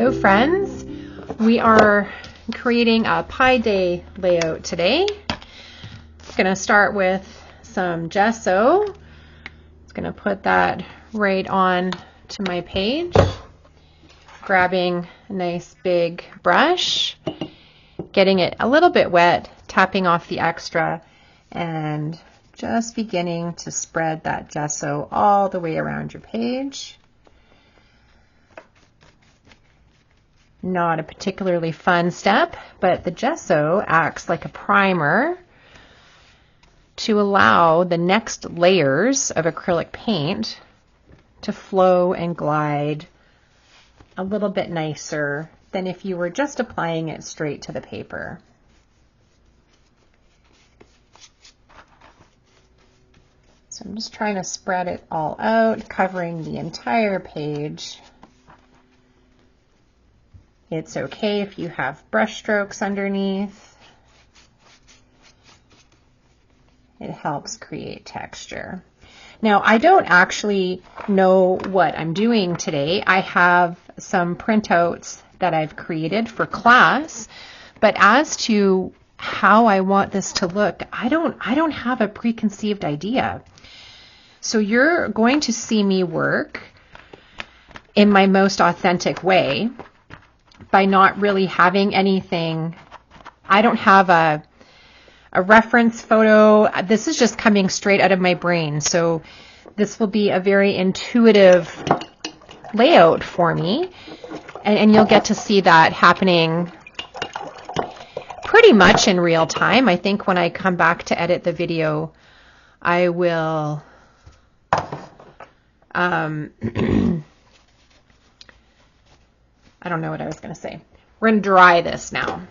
Hello friends, we are creating a Pi Day layout today. I'm going to start with some gesso. I'm going to put that right on to my page, grabbing a nice big brush, getting it a little bit wet, tapping off the extra, and just beginning to spread that gesso all the way around your page. Not a particularly fun step, but the gesso acts like a primer to allow the next layers of acrylic paint to flow and glide a little bit nicer than if you were just applying it straight to the paper. So I'm just trying to spread it all out, covering the entire page. It's okay if you have brush strokes underneath. It helps create texture. Now, I don't actually know what I'm doing today. I have some printouts that I've created for class, but as to how I want this to look, I don't have a preconceived idea. So you're going to see me work in my most authentic way by not really having anything. I don't have a reference photo. This is just coming straight out of my brain. So this will be a very intuitive layout for me. And you'll get to see that happening pretty much in real time. I think when I come back to edit the video, I will I don't know what I was going to say. We're going to dry this now.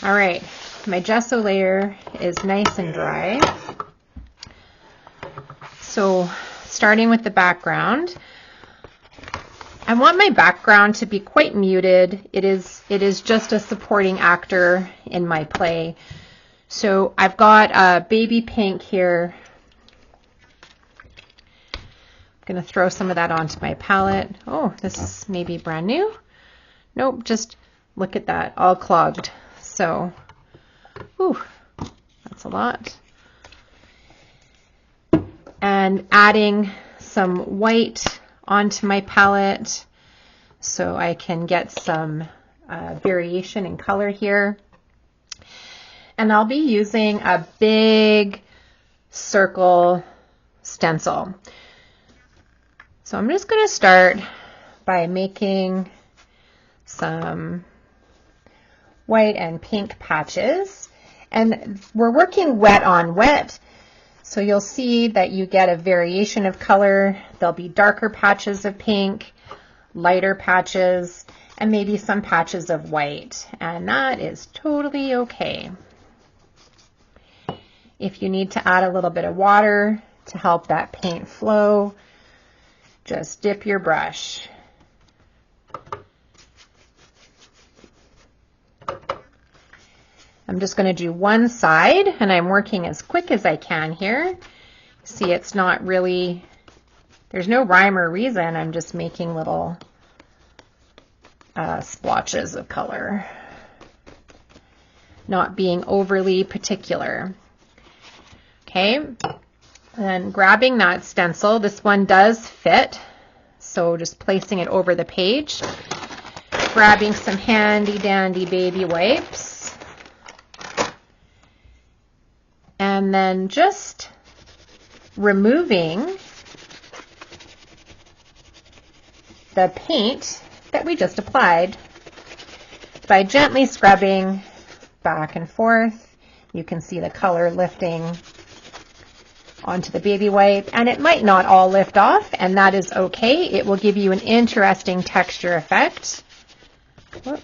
All right, my gesso layer is nice and dry. So starting with the background, I want my background to be quite muted. It is just a supporting actor in my play. So I've got a baby pink here. I'm going to throw some of that onto my palette. Oh, this is maybe brand new. Nope, just look at that, all clogged. So, whew, that's a lot. And adding some white onto my palette so I can get some variation in color here. And I'll be using a big circle stencil. So I'm just going to start by making some white and pink patches, and we're working wet on wet, so you'll see that you get a variation of color. There'll be darker patches of pink, lighter patches, and maybe some patches of white, and that is totally okay. If you need to add a little bit of water to help that paint flow, just dip your brush. I'm just going to do one side, and I'm working as quick as I can here. See, it's not really, there's no rhyme or reason. I'm just making little splotches of color, not being overly particular. Okay, and grabbing that stencil, this one does fit, so just placing it over the page, grabbing some handy dandy baby wipes, and then just removing the paint that we just applied by gently scrubbing back and forth. You can see the color lifting onto the baby wipe, and it might not all lift off, and that is okay. It will give you an interesting texture effect. Whoop.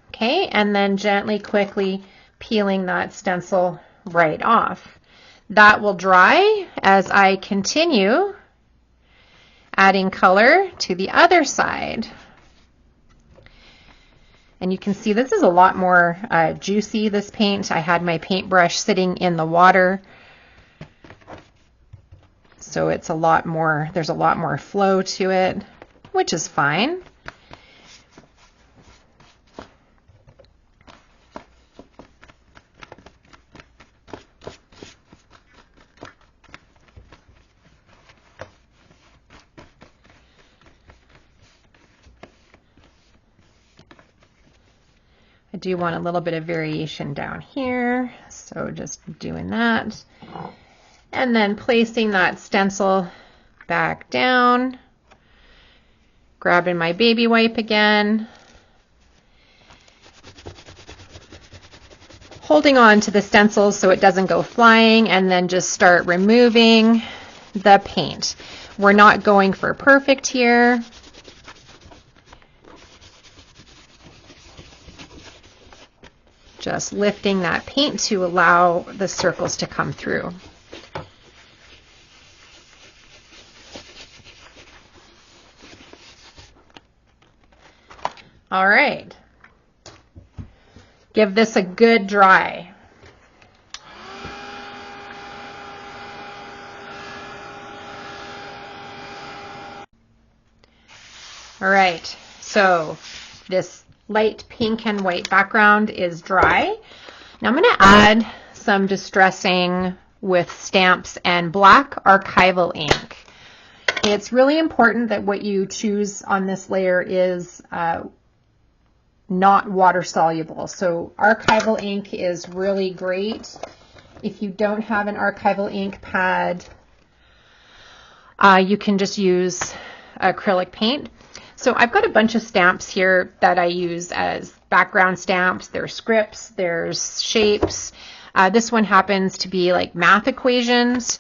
Okay, and then gently, quickly peeling that stencil right off. That will dry as I continue adding color to the other side. And you can see this is a lot more juicy, this paint. I had my paintbrush sitting in the water, so it's a lot more, there's a lot more flow to it, which is fine. I do want a little bit of variation down here, so just doing that. And then placing that stencil back down, grabbing my baby wipe again, holding on to the stencil so it doesn't go flying, and then just start removing the paint. We're not going for perfect here. Just lifting that paint to allow the circles to come through. All right. Give this a good dry. All right, so this light pink and white background is dry. Now I'm going to add some distressing with stamps and black archival ink. It's really important that what you choose on this layer is not water soluble. So archival ink is really great. If you don't have an archival ink pad, you can just use acrylic paint. So I've got a bunch of stamps here that I use as background stamps. There's scripts, there's shapes. This one happens to be like math equations.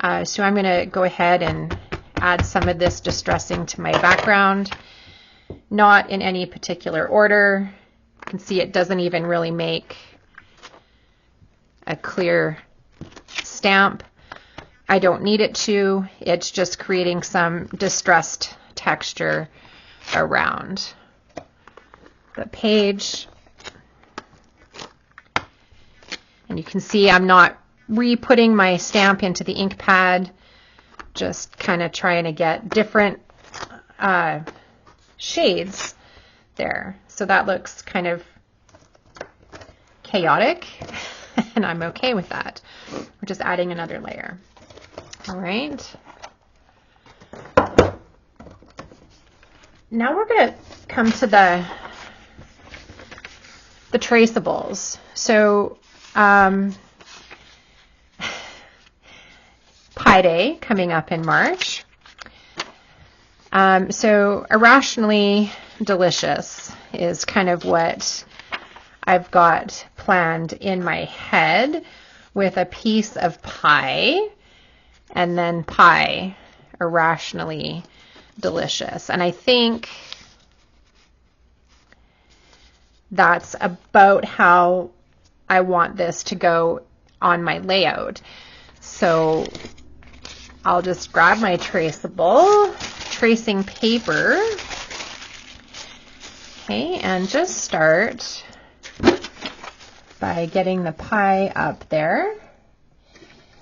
So I'm going to go ahead and add some of this distressing to my background. Not in any particular order. You can see it doesn't even really make a clear stamp. I don't need it to. It's just creating some distressed texture around the page. And you can see I'm not re-putting my stamp into the ink pad, just kind of trying to get different shades there. So that looks kind of chaotic, and I'm okay with that. We're just adding another layer. All right. Now we're going to come to the traceables. So Pi Day coming up in March. So irrationally delicious is kind of what I've got planned in my head, with a piece of pie and then pie irrationally delicious. And I think that's about how I want this to go on my layout. So I'll just grab my traceable tracing paper, okay, and just start by getting the pie up there.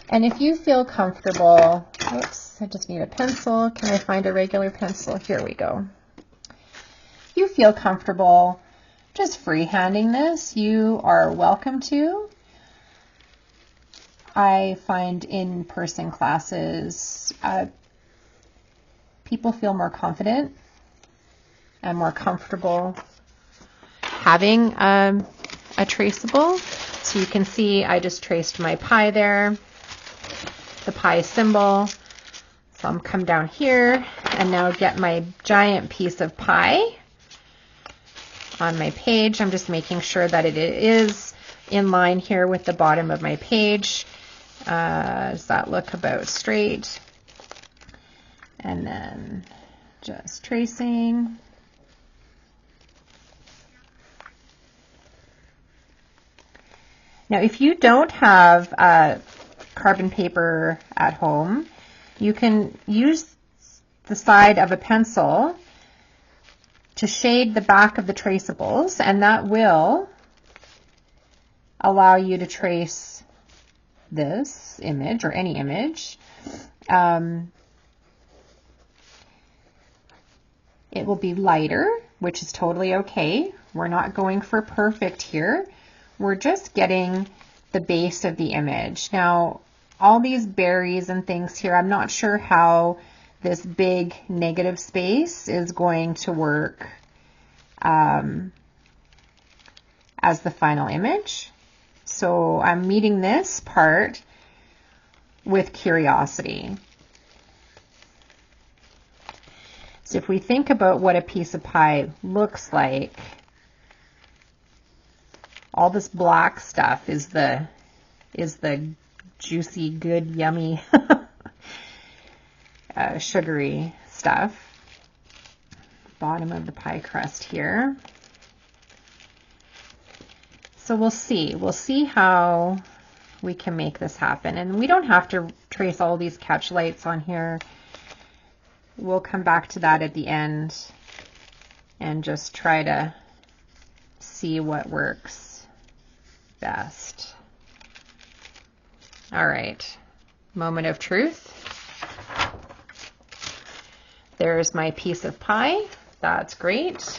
And if you feel comfortable, oops, I just need a pencil. Can I find a regular pencil? Here we go. If you feel comfortable just freehanding this, you are welcome to. I find in-person classes, people feel more confident and more comfortable having a traceable. So you can see I just traced my pie there, the pie symbol. So I'm come down here and now get my giant piece of pie on my page. I'm just making sure that it is in line here with the bottom of my page. Does that look about straight? And then just tracing. Now, if you don't have carbon paper at home, you can use the side of a pencil to shade the back of the traceables, and that will allow you to trace this image or any image. It will be lighter, which is totally okay. We're not going for perfect here. We're just getting the base of the image. Now, all these berries and things here, I'm not sure how this big negative space is going to work as the final image. So I'm meeting this part with curiosity. So if we think about what a piece of pie looks like, all this black stuff is the juicy, good, yummy, sugary stuff. Bottom of the pie crust here. So we'll see how we can make this happen. And we don't have to trace all these catch lights on here. We'll come back to that at the end and just try to see what works best. All right, moment of truth. There's my piece of pie. That's great.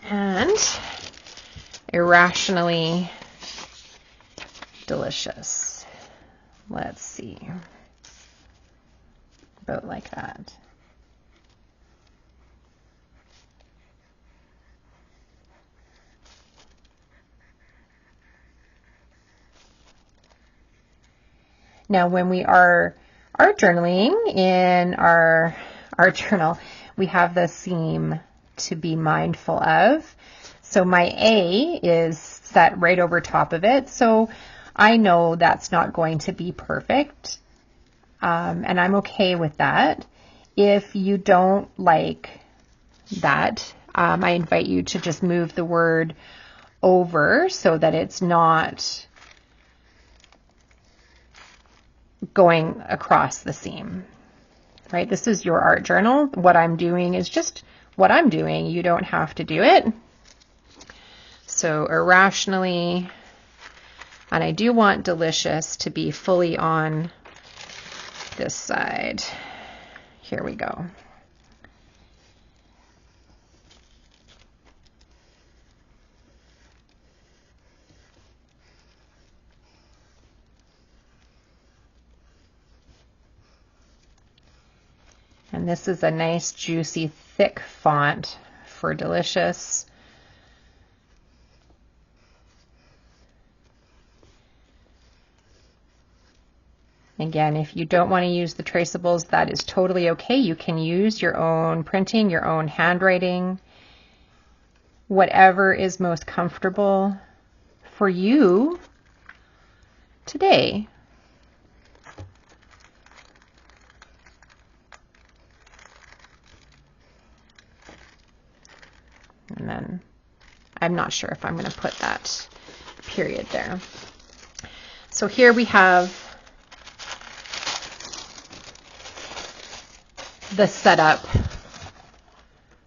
And irrationally delicious. Let's see. About like that. Now, when we are art journaling in our art journal, we have the theme to be mindful of. So my A is set right over top of it. So I know that's not going to be perfect. And I'm okay with that. If you don't like that, I invite you to just move the word over so that it's not going across the seam, right? This is your art journal. What I'm doing is just what I'm doing. You don't have to do it. So irrationally, and I do want delicious to be fully on this side. Here we go. And this is a nice, juicy, thick font for delicious. Again, if you don't want to use the traceables, that is totally okay. You can use your own printing, your own handwriting, whatever is most comfortable for you today. And then I'm not sure if I'm going to put that period there. So here we have the setup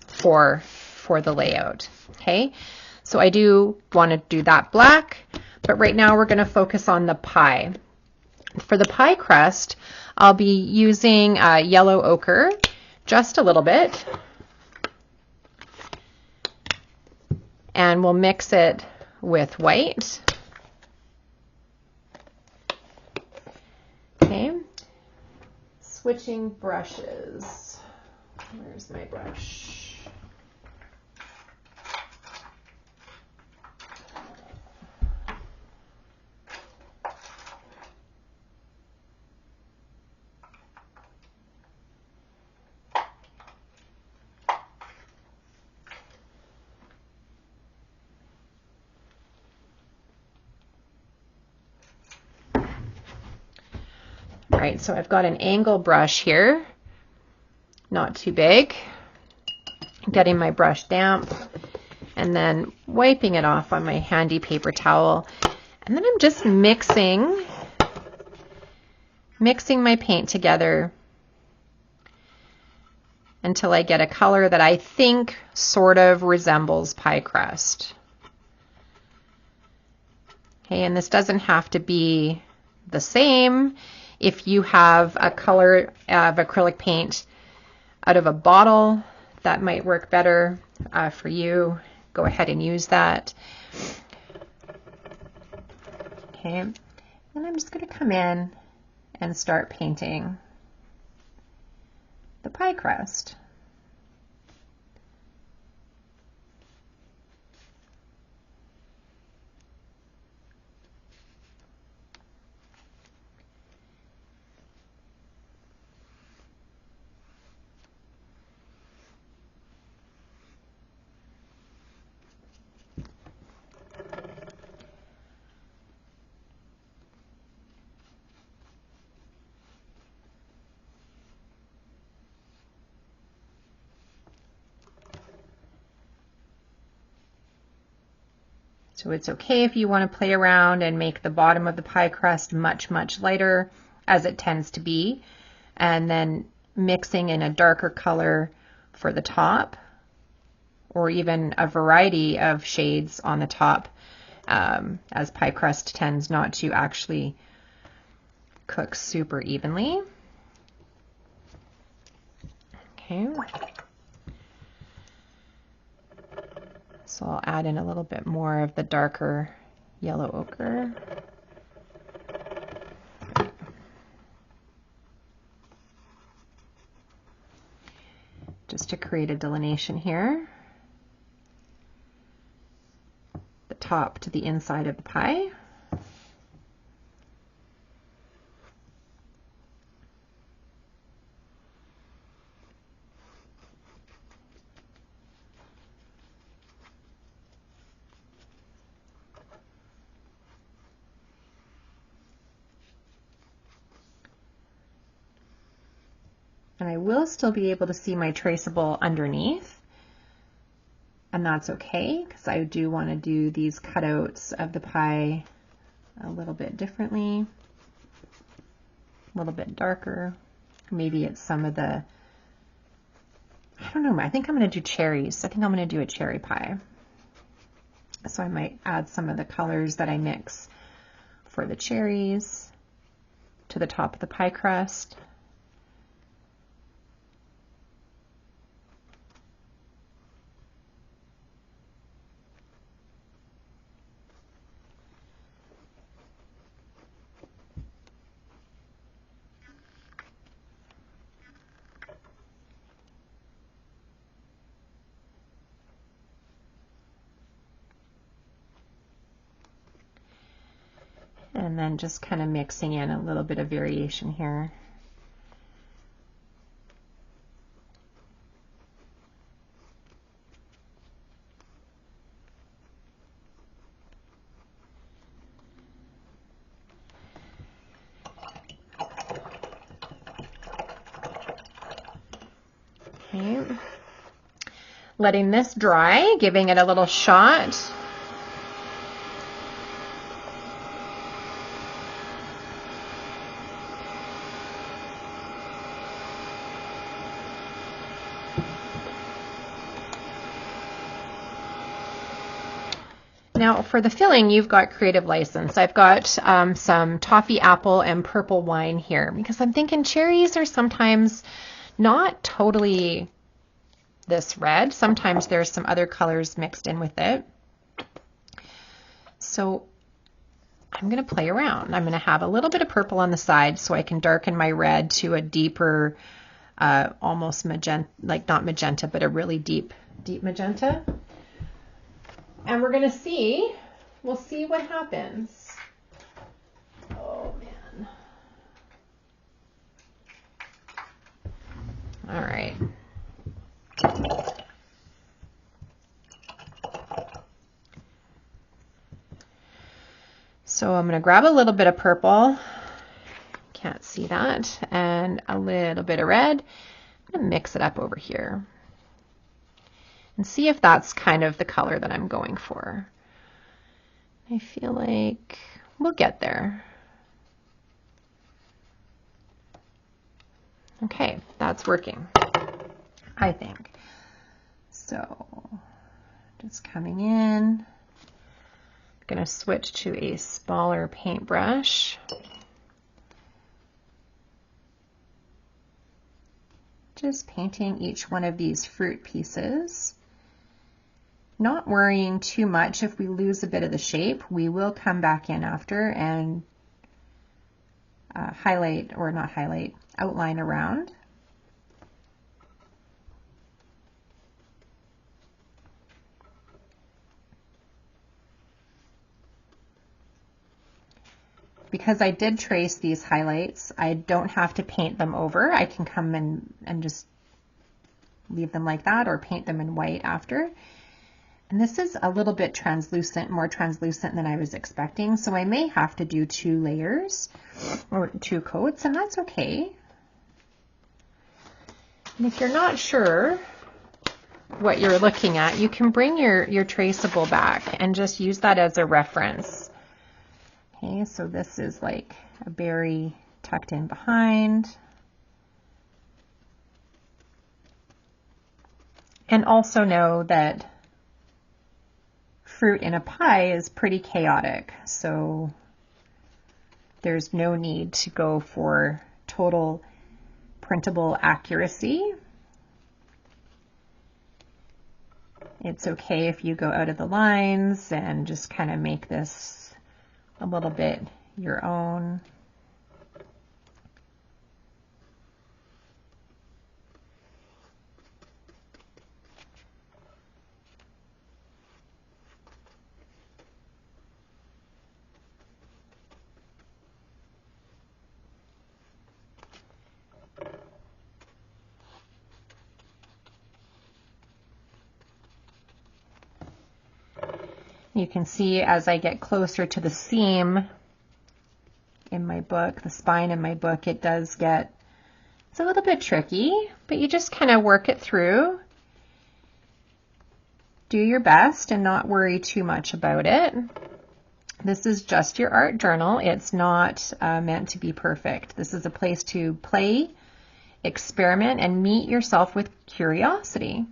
for the layout. Okay, so I do want to do that black, but right now we're going to focus on the pie. For the pie crust, I'll be using yellow ochre, just a little bit, and we'll mix it with white. Okay. Switching brushes. Where's my brush? right, so I've got an angle brush here, not too big. Getting my brush damp and then wiping it off on my handy paper towel. And then I'm just mixing my paint together until I get a color that I think sort of resembles pie crust. Okay, and this doesn't have to be the same. If you have a color of acrylic paint out of a bottle, that might work better for you. Go ahead and use that. Okay, and I'm just going to come in and start painting the pie crust. So it's okay if you want to play around and make the bottom of the pie crust much, much lighter, as it tends to be, and then mixing in a darker color for the top, or even a variety of shades on the top, as pie crust tends not to actually cook super evenly. Okay. So I'll add in a little bit more of the darker yellow ochre. Just to create a delineation here. The top to the inside of the pie. And I will still be able to see my traceable underneath, and that's okay, because I do want to do these cutouts of the pie a little bit differently, a little bit darker. Maybe it's some of the, I don't know, I think I'm going to do cherries. I think I'm going to do a cherry pie. So I might add some of the colors that I mix for the cherries to the top of the pie crust. And then just kind of mixing in a little bit of variation here. Okay. Letting this dry, giving it a little shot. Now for the filling, you've got creative license. I've got some toffee apple and purple wine here, because I'm thinking cherries are sometimes not totally this red. Sometimes there's some other colors mixed in with it. So I'm going to play around. I'm going to have a little bit of purple on the side so I can darken my red to a deeper, almost magenta, like not magenta, but a really deep magenta. And we're going to see, we'll see what happens. Oh man. All right. So I'm going to grab a little bit of purple. can't see that. And a little bit of red. I'm going to mix it up over here and see if that's kind of the color that I'm going for. I feel like we'll get there. Okay, that's working, I think. So just coming in, I'm going to switch to a smaller paintbrush. Just painting each one of these fruit pieces. Not worrying too much if we lose a bit of the shape. We will come back in after and outline around. Because I did trace these highlights, I don't have to paint them over. I can come in and just leave them like that or paint them in white after. And this is a little bit translucent, more translucent than I was expecting, so I may have to do 2 layers or 2 coats, and that's okay. And if you're not sure what you're looking at, you can bring your traceable back and just use that as a reference. Okay, so this is like a berry tucked in behind. And also know that fruit in a pie is pretty chaotic, so there's no need to go for total printable accuracy. It's okay if you go out of the lines and just kind of make this a little bit your own. You can see as I get closer to the seam in my book, the spine in my book, it's a little bit tricky, but you just kind of work it through. Do your best and not worry too much about it. This is just your art journal. It's not meant to be perfect. This is a place to play, experiment, and meet yourself with curiosity.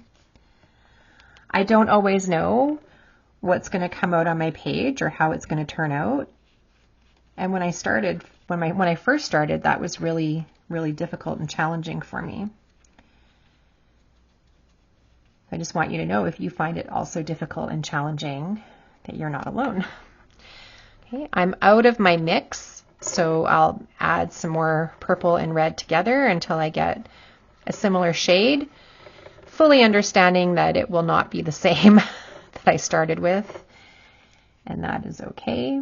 I don't always know what's going to come out on my page or how it's going to turn out. And when I first started, that was really, really difficult and challenging for me. I just want you to know if you find it also difficult and challenging that you're not alone. Okay, I'm out of my mix, so I'll add some more purple and red together until I get a similar shade, fully understanding that it will not be the same that I started with, and that is okay.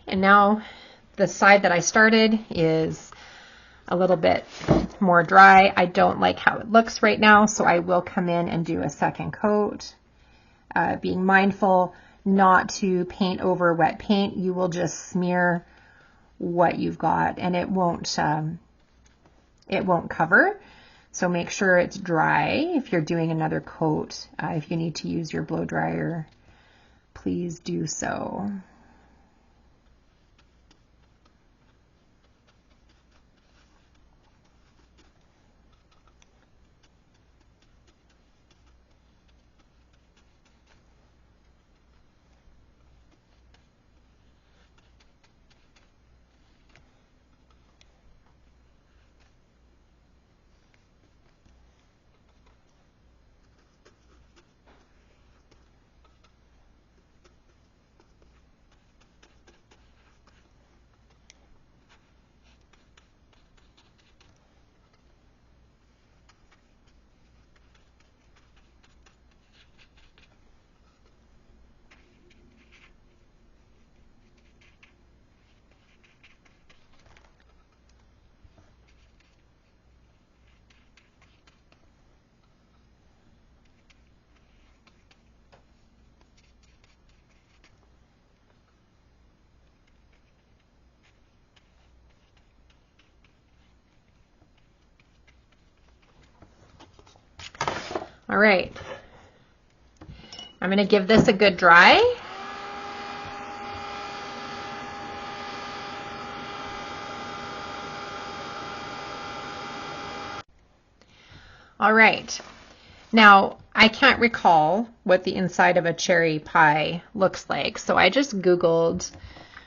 And now the side that I started is a little bit more dry. I don't like how it looks right now, so I will come in and do a second coat. Being mindful not to paint over wet paint. You will just smear what you've got and it won't cover. So make sure it's dry if you're doing another coat. If you need to use your blow dryer, please do so. All right. I'm going to give this a good dry. All right. Now, I can't recall what the inside of a cherry pie looks like, so I just Googled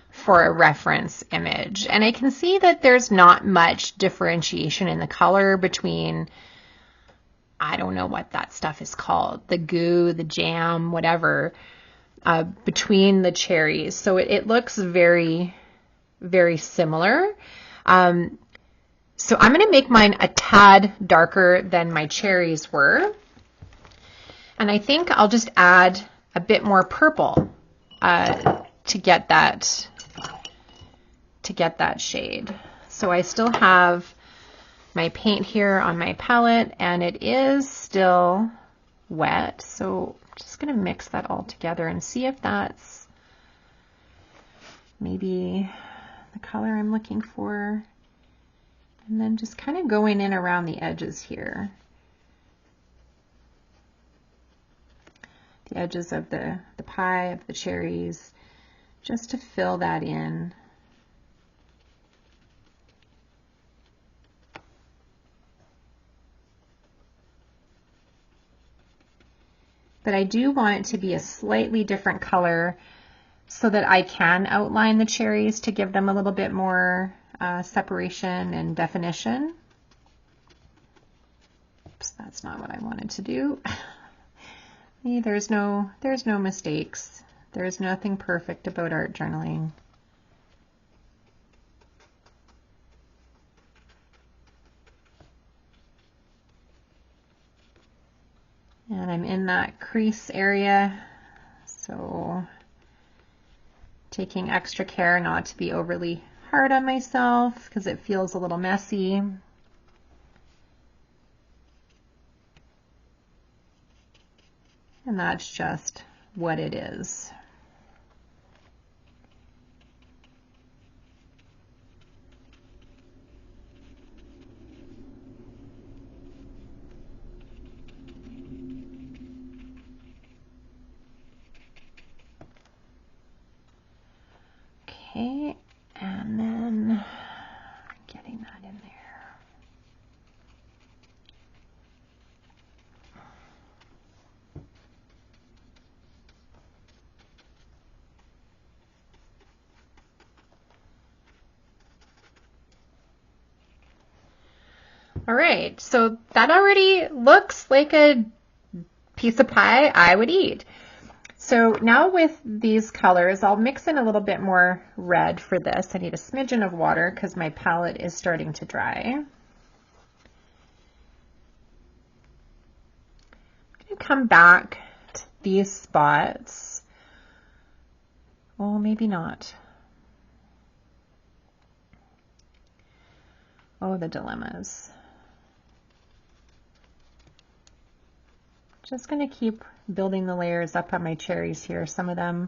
for a reference image, and I can see that there's not much differentiation in the color between, I don't know what that stuff is called, the goo, the jam, whatever, between the cherries. So it looks very, very similar. So I'm going to make mine a tad darker than my cherries were. And I think I'll just add a bit more purple to get that shade. So I still have my paint here on my palette, and it is still wet. So I'm just going to mix that all together and see if that's maybe the color I'm looking for. And then just kind of going in around the edges here. The edges of the pie, of the cherries, just to fill that in. But I do want it to be a slightly different color so that I can outline the cherries to give them a little bit more separation and definition. Oops, that's not what I wanted to do. There's no mistakes. There's nothing perfect about art journaling. And I'm in that crease area, so taking extra care not to be overly hard on myself because it feels a little messy. And that's just what it is. Okay, and then getting that in there. All right, so that already looks like a piece of pie I would eat. So now with these colors, I'll mix in a little bit more red for this. I need a smidgen of water because my palette is starting to dry. I'm going to come back to these spots. Oh, maybe not. Oh, the dilemmas. Just going to keep building the layers up on my cherries here. Some of them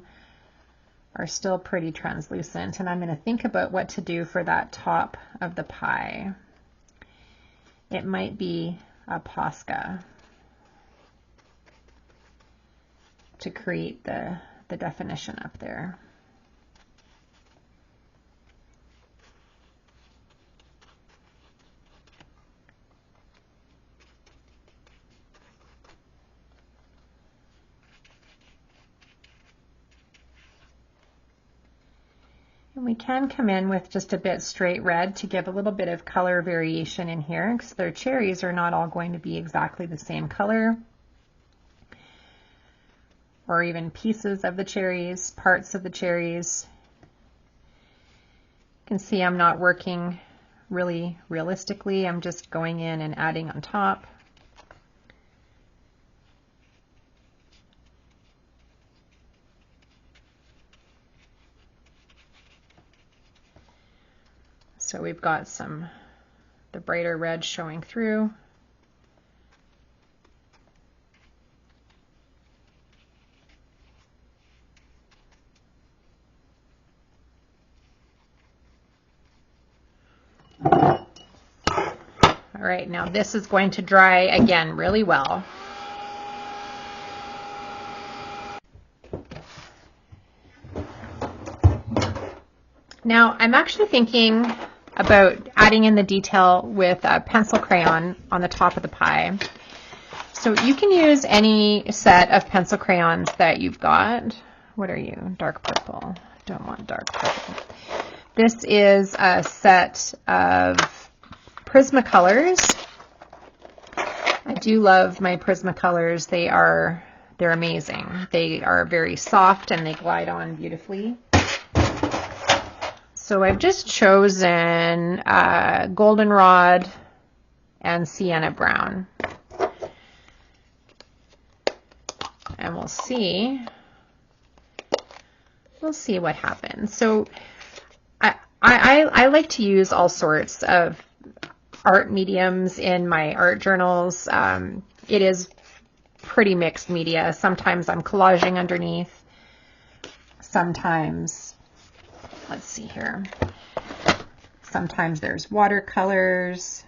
are still pretty translucent, and I'm going to think about what to do for that top of the pie. It might be a Posca to create the definition up there. And we can come in with just a bit straight red to give a little bit of color variation in here, because their cherries are not all going to be exactly the same color, or even pieces of the cherries, parts of the cherries. You can see I'm not working really realistically. I'm just going in and adding on top. So we've got the brighter red showing through. All right, now this is going to dry again really well. Now I'm actually thinking about adding in the detail with a pencil crayon on the top of the pie. So you can use any set of pencil crayons that you've got. What are you? Dark purple. Don't want dark purple. This is a set of Prismacolors. I do love my Prismacolors. They're amazing. They are very soft and they glide on beautifully. So I've just chosen goldenrod and sienna brown. And we'll see what happens. So I like to use all sorts of art mediums in my art journals. It is pretty mixed media. Sometimes I'm collaging underneath. Sometimes, let's see here. Sometimes there's watercolors.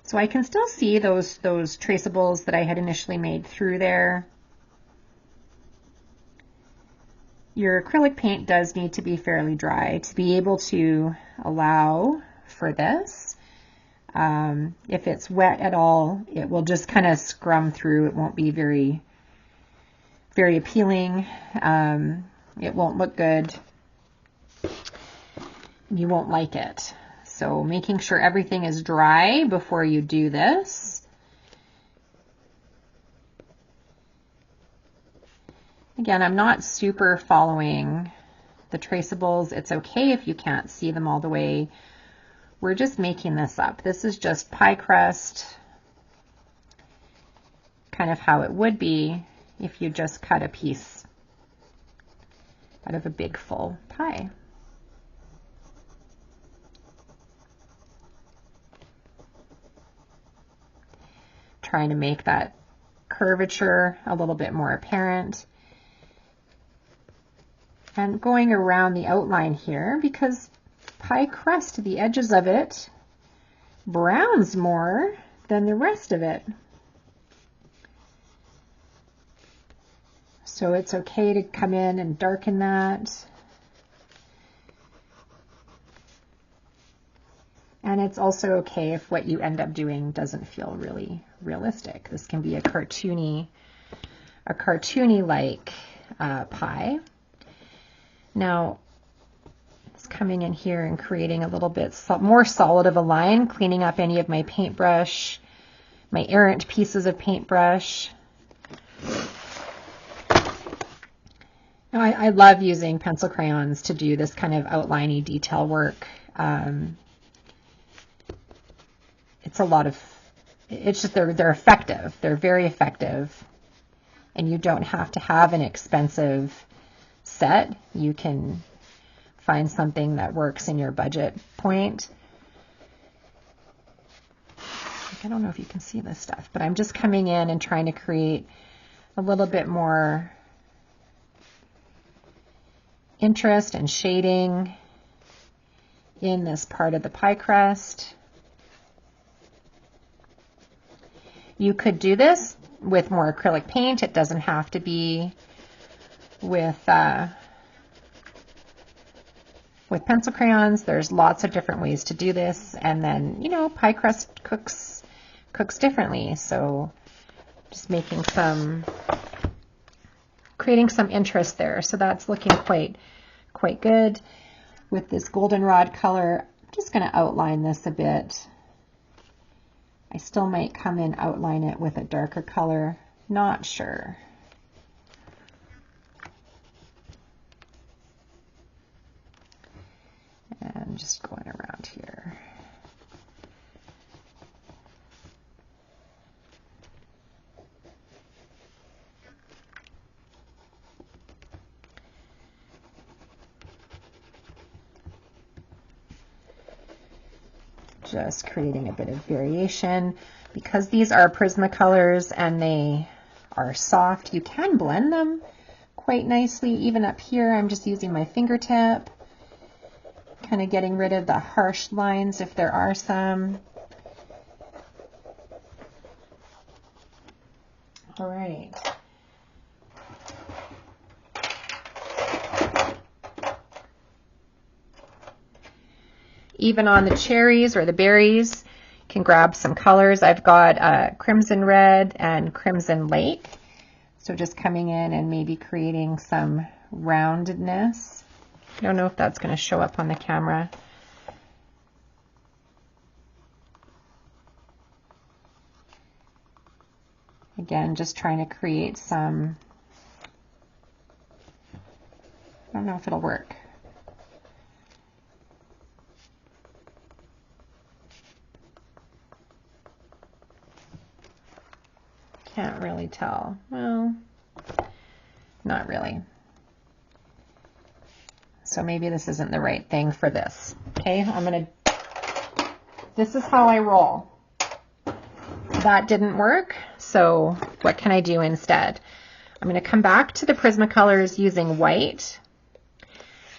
So I can still see those traceables that I had initially made through there. Your acrylic paint does need to be fairly dry to be able to allow for this. If it's wet at all, it will just kind of scrum through. It won't be very, very appealing. It won't look good. You won't like it. So making sure everything is dry before you do this. Again, I'm not super following the traceables. It's okay if you can't see them all the way. We're just making this up. This is just pie crust, kind of how it would be if you just cut a piece out of a big full pie. Trying to make that curvature a little bit more apparent. And going around the outline here, because pie crust, the edges of it browns more than the rest of it. So it's okay to come in and darken that. And it's also okay if what you end up doing doesn't feel really realistic. This can be a cartoony-like pie. Now, it's coming in here and creating a little bit more solid of a line, cleaning up any of my paintbrush, my errant pieces of paintbrush. Now, I love using pencil crayons to do this kind of outliney detail work. It's just they're effective. They're very effective. And you don't have to have an expensive set. You can find something that works in your budget point. I don't know if you can see this stuff, but I'm just coming in and trying to create a little bit more interest and shading in this part of the pie crust. You could do this with more acrylic paint. It doesn't have to be with pencil crayons. There's lots of different ways to do this. And then, you know, pie crust cooks differently. So just creating some interest there. So that's looking quite good. With this goldenrod color, I'm just going to outline this a bit. I still might come in, outline it with a darker color. Not sure. And just going around here. Just creating a bit of variation. Because these are Prismacolors and they are soft, you can blend them quite nicely. Even up here, I'm just using my fingertip, kind of getting rid of the harsh lines if there are some. All right. Even on the cherries or the berries, you can grab some colors. I've got crimson red and crimson lake. So just coming in and maybe creating some roundedness. I don't know if that's going to show up on the camera. Again, just trying to create some, I don't know if it'll work. Can't really tell. Well, not really. So maybe this isn't the right thing for this. Okay, this is how I roll. That didn't work, so what can I do instead? I'm going to come back to the Prismacolors using white,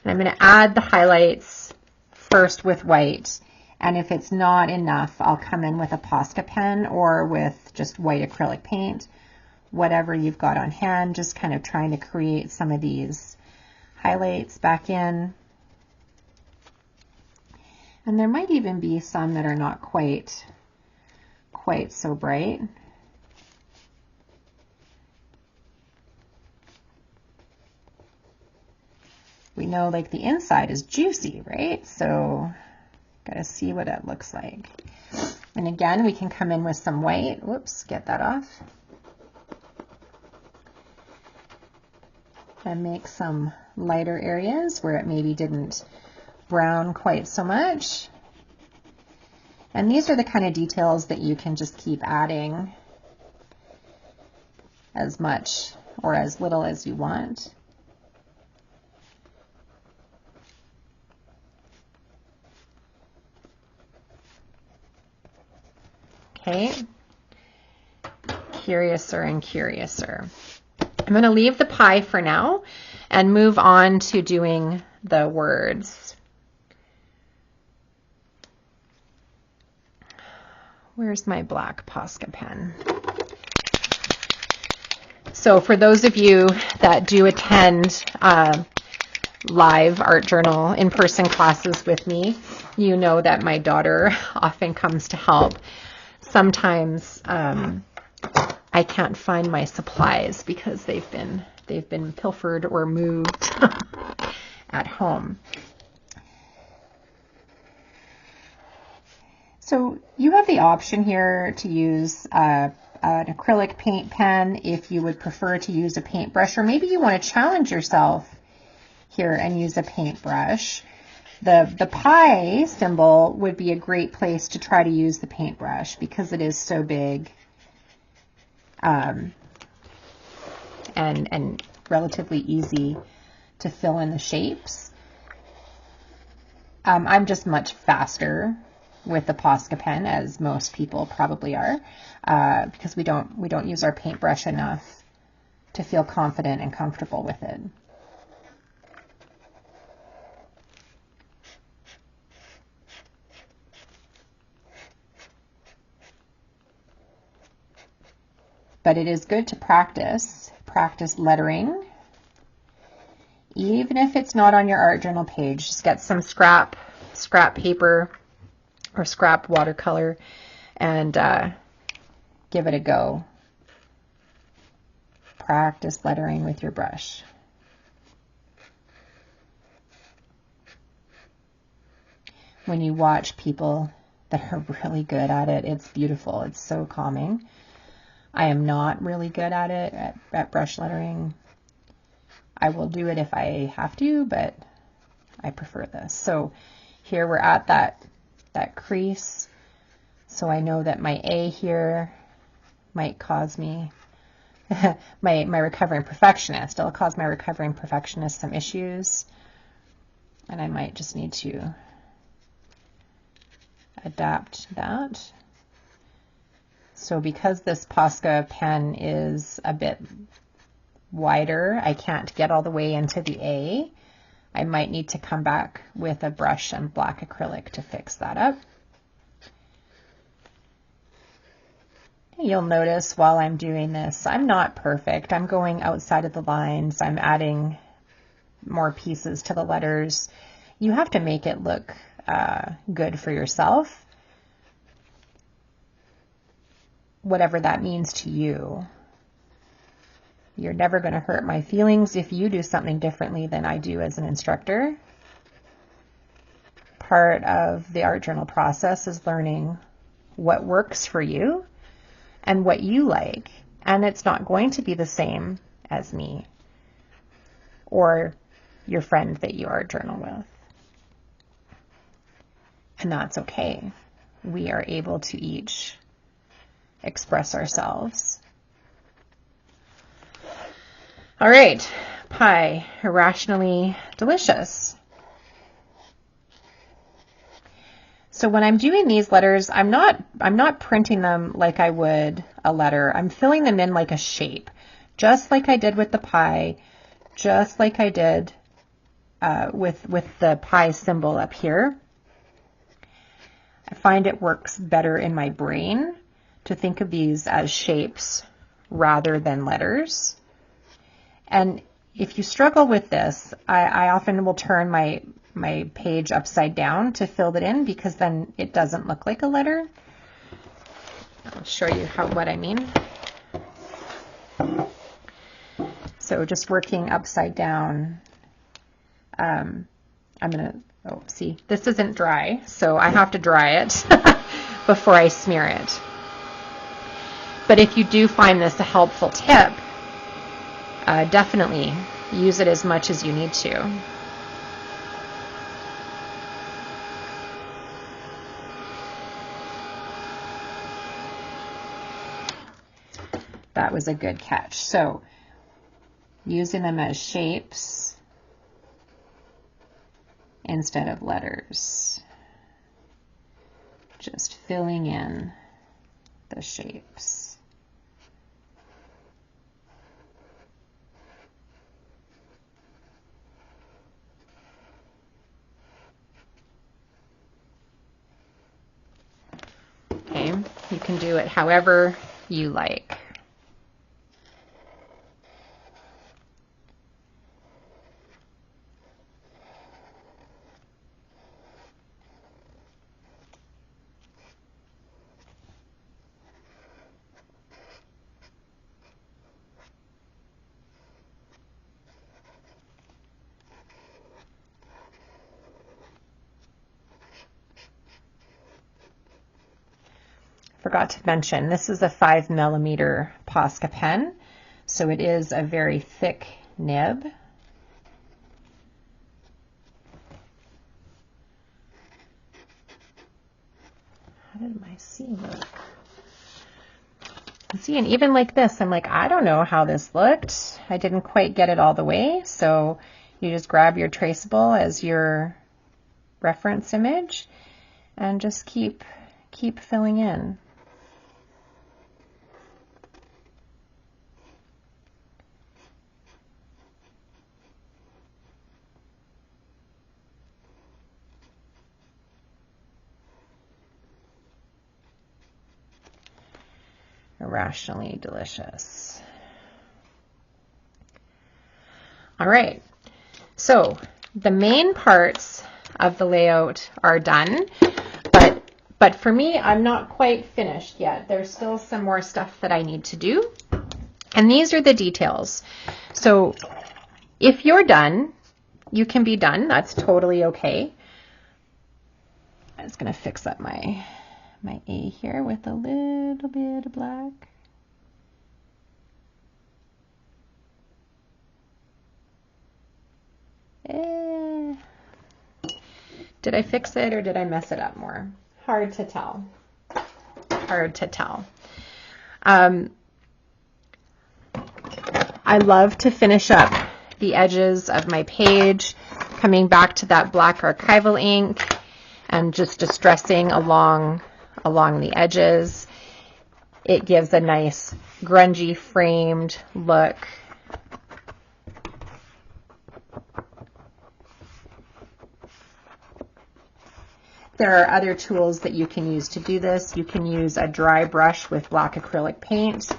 and I'm going to add the highlights first with white, and if it's not enough, I'll come in with a Posca pen or with just white acrylic paint, whatever you've got on hand, just kind of trying to create some of these highlights back in. And there might even be some that are not quite so bright. We know like the inside is juicy, right? So gotta see what it looks like. And again, we can come in with some white. Whoops, get that off. And make some lighter areas where it maybe didn't brown quite so much. And these are the kind of details that you can just keep adding as much or as little as you want. Okay, curiouser and curiouser. I'm going to leave the pie for now and move on to doing the words. Where's my black Posca pen? So for those of you that do attend live art journal in-person classes with me, you know that my daughter often comes to help. Sometimes I can't find my supplies because they've been pilfered or moved at home. So you have the option here to use an acrylic paint pen if you would prefer to use a paintbrush, or maybe you want to challenge yourself here and use a paintbrush. The pie symbol would be a great place to try to use the paintbrush because it is so big and relatively easy to fill in the shapes. I'm just much faster with the Posca pen, as most people probably are, because we don't use our paintbrush enough to feel confident and comfortable with it. But it is good to practice lettering, even if it's not on your art journal page. Just get some scrap paper or scrap watercolor and give it a go. Practice lettering with your brush. When you watch people that are really good at it, it's beautiful. It's so calming. I am not really good at it, at brush lettering. I will do it if I have to, but I prefer this. So here we're at that crease. So I know that my A here might cause me, my recovering perfectionist, it'll cause my recovering perfectionist some issues. And I might just need to adapt that. So because this Posca pen is a bit wider, I can't get all the way into the A. I might need to come back with a brush and black acrylic to fix that up. You'll notice while I'm doing this, I'm not perfect. I'm going outside of the lines. I'm adding more pieces to the letters. You have to make it look good for yourself, whatever that means to you. You're never going to hurt my feelings if you do something differently than I do as an instructor. Part of the art journal process is learning what works for you and what you like. And it's not going to be the same as me or your friend that you art journal with. And that's okay. We are able to each express ourselves. All right, pie, irrationally delicious. So when I'm doing these letters, I'm not printing them like I would a letter. I'm filling them in like a shape, just like I did with the pie, just like I did with the pie symbol up here. I find it works better in my brain to think of these as shapes rather than letters. And if you struggle with this, I often will turn my page upside down to fill it in, because then it doesn't look like a letter. I'll show you what I mean. So just working upside down, I'm gonna, oh, see, this isn't dry, so I have to dry it before I smear it. But if you do find this a helpful tip, definitely use it as much as you need to. That was a good catch. So using them as shapes instead of letters. Just filling in the shapes. Okay, you can do it however you like. Forgot to mention, this is a 5mm Posca pen, so it is a very thick nib. How did my C look? See, and even like this, I'm like, I don't know how this looked. I didn't quite get it all the way, so you just grab your traceable as your reference image and just keep filling in. Irrationally delicious. All right, so the main parts of the layout are done, but for me, I'm not quite finished yet. There's still some more stuff that I need to do, and these are the details. So if you're done, you can be done. That's totally okay. I'm just going to fix up my A here with a little bit of black. Did I fix it or did I mess it up more? Hard to tell. Hard to tell. I love to finish up the edges of my page, coming back to that black archival ink and just distressing along the edges. It gives a nice grungy framed look. There are other tools that you can use to do this. You can use a dry brush with black acrylic paint.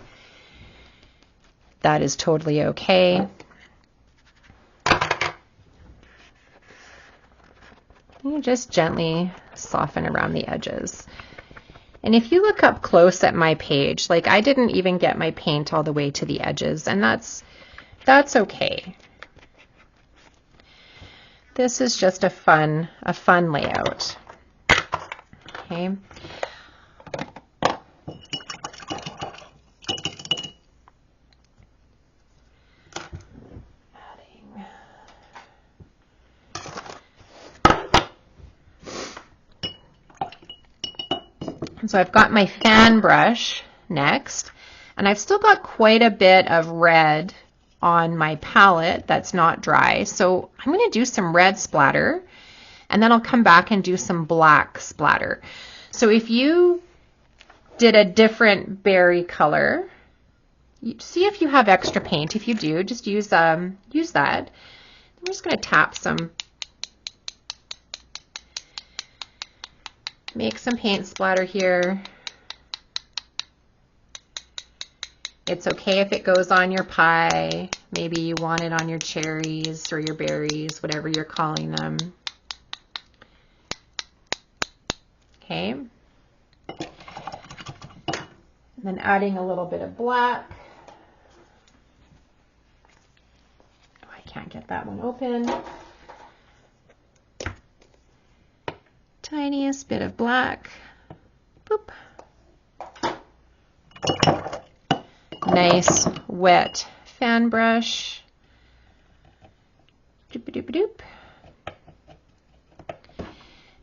That is totally okay. You just gently soften around the edges. And if you look up close at my page, like I didn't even get my paint all the way to the edges, and that's okay. This is just a fun layout. Okay. So I've got my fan brush next, and I've still got quite a bit of red on my palette that's not dry. So I'm going to do some red splatter, and then I'll come back and do some black splatter. So if you did a different berry color, see if you have extra paint. If you do, just use that. I'm just going to tap some. Make some paint splatter here. It's okay if it goes on your pie. Maybe you want it on your cherries or your berries, whatever you're calling them. Okay. And then adding a little bit of black. Oh, I can't get that one open. Tiniest bit of black. Boop. Nice wet fan brush. Doop-a-doop-a-doop.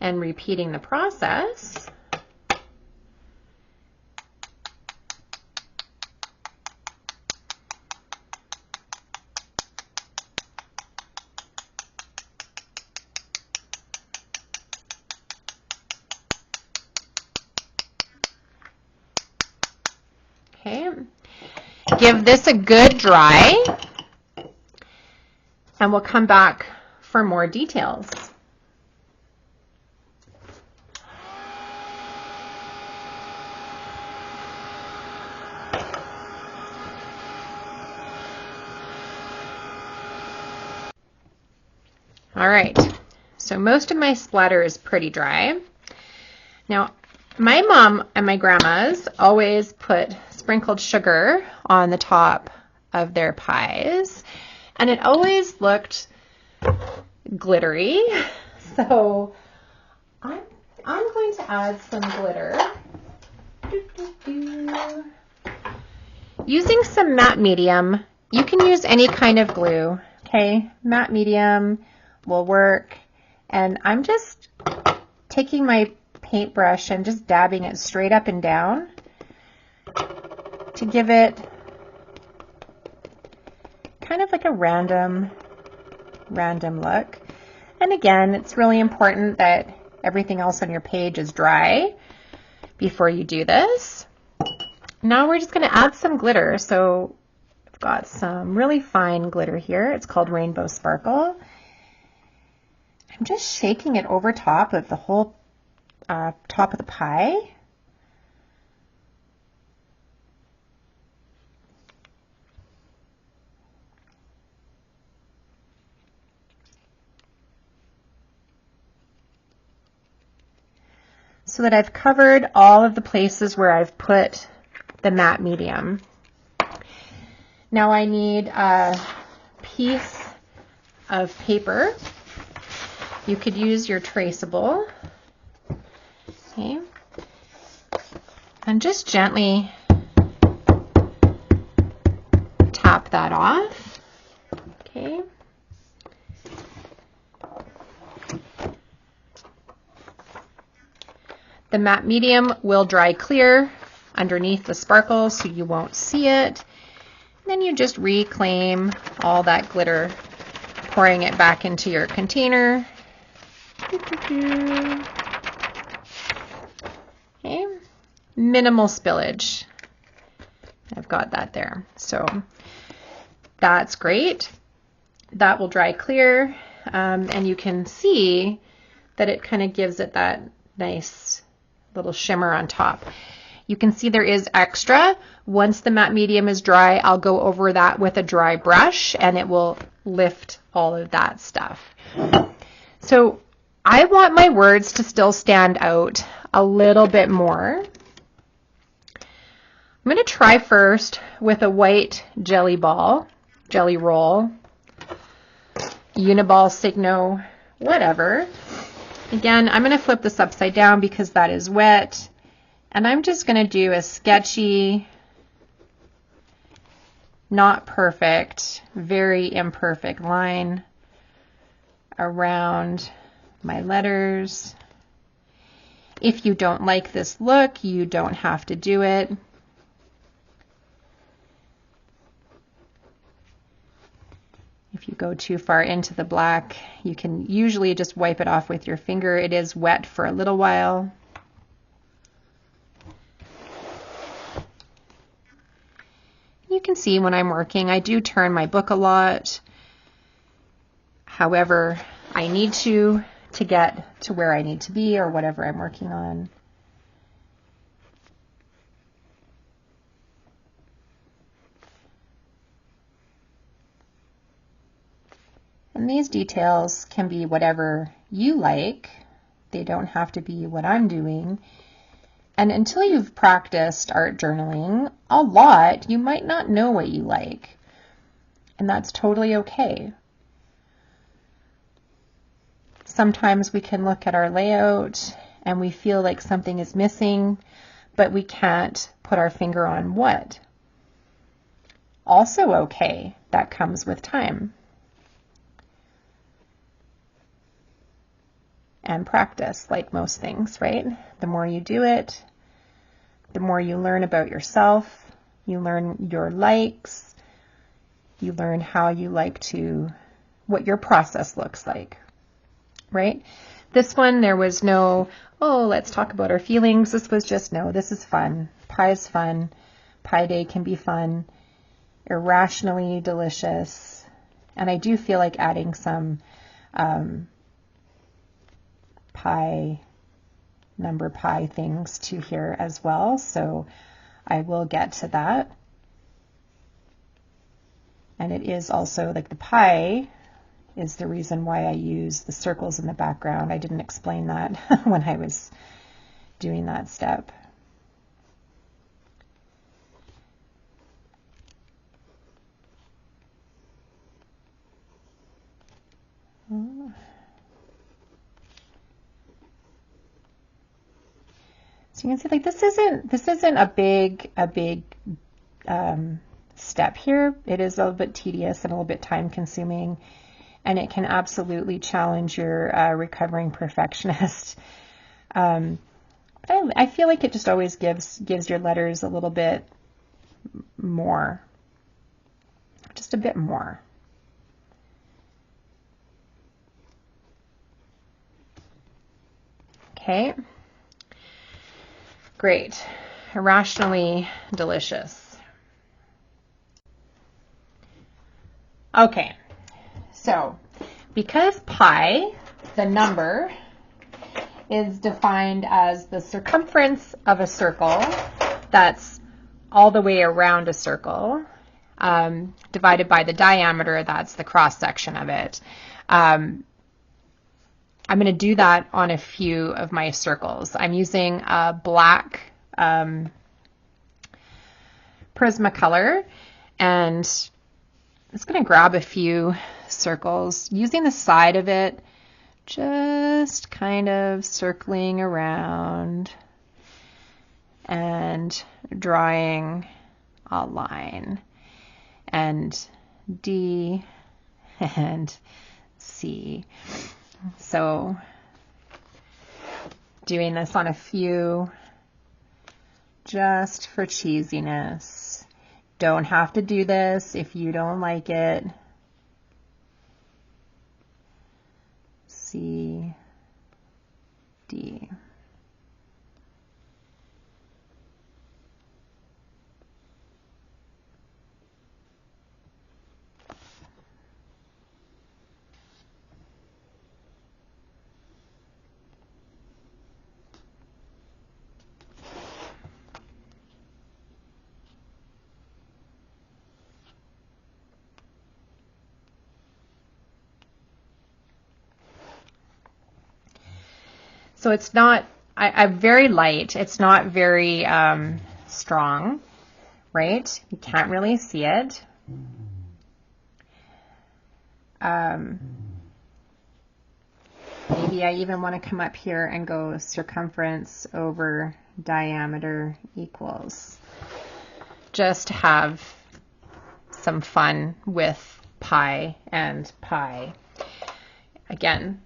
And repeating the process. Okay, give this a good dry, and we'll come back for more details. All right, so most of my splatter is pretty dry. Now, my mom and my grandmas always put sprinkled sugar on the top of their pies, and it always looked glittery. So I'm going to add some glitter. Using some matte medium. You can use any kind of glue, okay? Matte medium will work. And I'm just taking my paintbrush and just dabbing it straight up and down to give it kind of like a random look. And again, it's really important that everything else on your page is dry before you do this. Now we're just going to add some glitter. So I've got some really fine glitter here. It's called Rainbow Sparkle. I'm just shaking it over top of the whole top of the pie. So that I've covered all of the places where I've put the matte medium. Now I need a piece of paper. You could use your traceable. Okay. And just gently tap that off. Okay. The matte medium will dry clear underneath the sparkle so you won't see it. And then you just reclaim all that glitter, pouring it back into your container. Okay. Minimal spillage. I've got that there. So that's great. That will dry clear. And you can see that it kind of gives it that nice little shimmer on top. You can see there is extra. Once the matte medium is dry, I'll go over that with a dry brush and it will lift all of that stuff. So I want my words to still stand out a little bit more. I'm going to try first with a white jelly ball, jelly roll, Uniball, Signo, whatever. Again, I'm going to flip this upside down because that is wet. And I'm just going to do a sketchy, not perfect, very imperfect line around my letters. If you don't like this look, you don't have to do it. If you go too far into the black, you can usually just wipe it off with your finger. It is wet for a little while. You can see when I'm working, I do turn my book a lot. However, I need to get to where I need to be or whatever I'm working on. And these details can be whatever you like. They don't have to be what I'm doing. And until you've practiced art journaling a lot, you might not know what you like. And that's totally okay. Sometimes we can look at our layout and we feel like something is missing, but we can't put our finger on what. Also okay. That comes with time. And practice, like most things, right? The more you do it, the more you learn about yourself, you learn your likes, you learn how you like to, what your process looks like, right? This one, there was no, oh, let's talk about our feelings. This was just, no, this is fun. Pie is fun. Pie day can be fun. Irrationally delicious. And I do feel like adding some number pi things to here as well, so I will get to that. And it is also like the pi is the reason why I use the circles in the background. I didn't explain that when I was doing that step. So you can see, like, this isn't a big step here. It is a little bit tedious and a little bit time consuming, and it can absolutely challenge your recovering perfectionist. I feel like it just always gives your letters a little bit more, just a bit more. Okay. Great. Irrationally delicious. Okay, so because pi, the number, is defined as the circumference of a circle that's all the way around a circle, divided by the diameter, that's the cross section of it. I'm going to do that on a few of my circles. I'm using a black Prismacolor, and I'm just going to grab a few circles using the side of it, just kind of circling around and drawing a line, and D and C. So doing this on a few just for cheesiness. Don't have to do this if you don't like it. C, D. So it's not, I'm very light. It's not very strong, right? You can't really see it. Maybe I even want to come up here and go circumference over diameter equals. Just to have some fun with pi and pi. Again,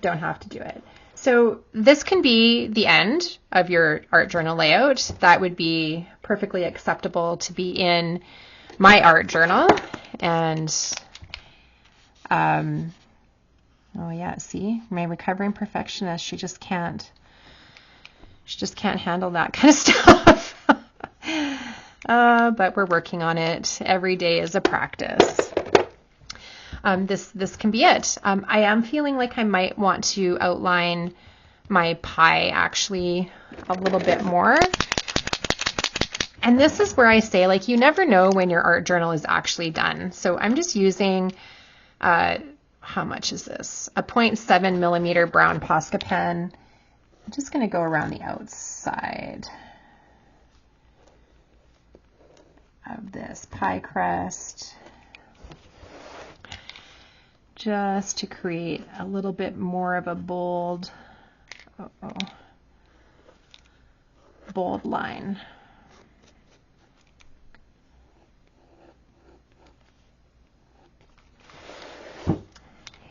don't have to do it. So this can be the end of your art journal layout. That would be perfectly acceptable to be in my art journal. And oh yeah, see, my recovering perfectionist, she just can't handle that kind of stuff. But we're working on it. Every day is a practice. This can be it. I am feeling like I might want to outline my pie actually a little bit more. And this is where I say, like, you never know when your art journal is actually done. So I'm just using, how much is this? A 0.7 millimeter brown Posca pen. I'm just going to go around the outside of this pie crust, just to create a little bit more of a bold line.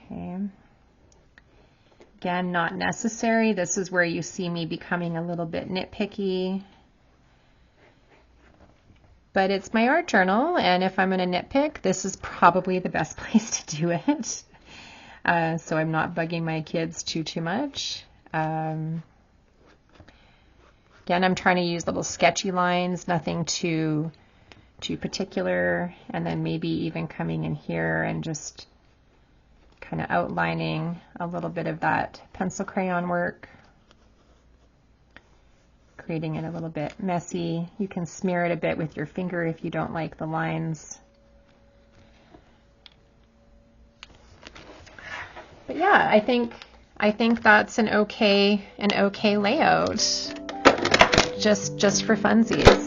Okay. Again, not necessary. This is where you see me becoming a little bit nitpicky. But it's my art journal, and if I'm going to nitpick, this is probably the best place to do it. So I'm not bugging my kids too much. Again, I'm trying to use little sketchy lines, nothing too particular, and then maybe even coming in here and just kind of outlining a little bit of that pencil crayon work. Creating it a little bit messy. You can smear it a bit with your finger if you don't like the lines. But yeah, I think that's an okay layout. Just for funsies.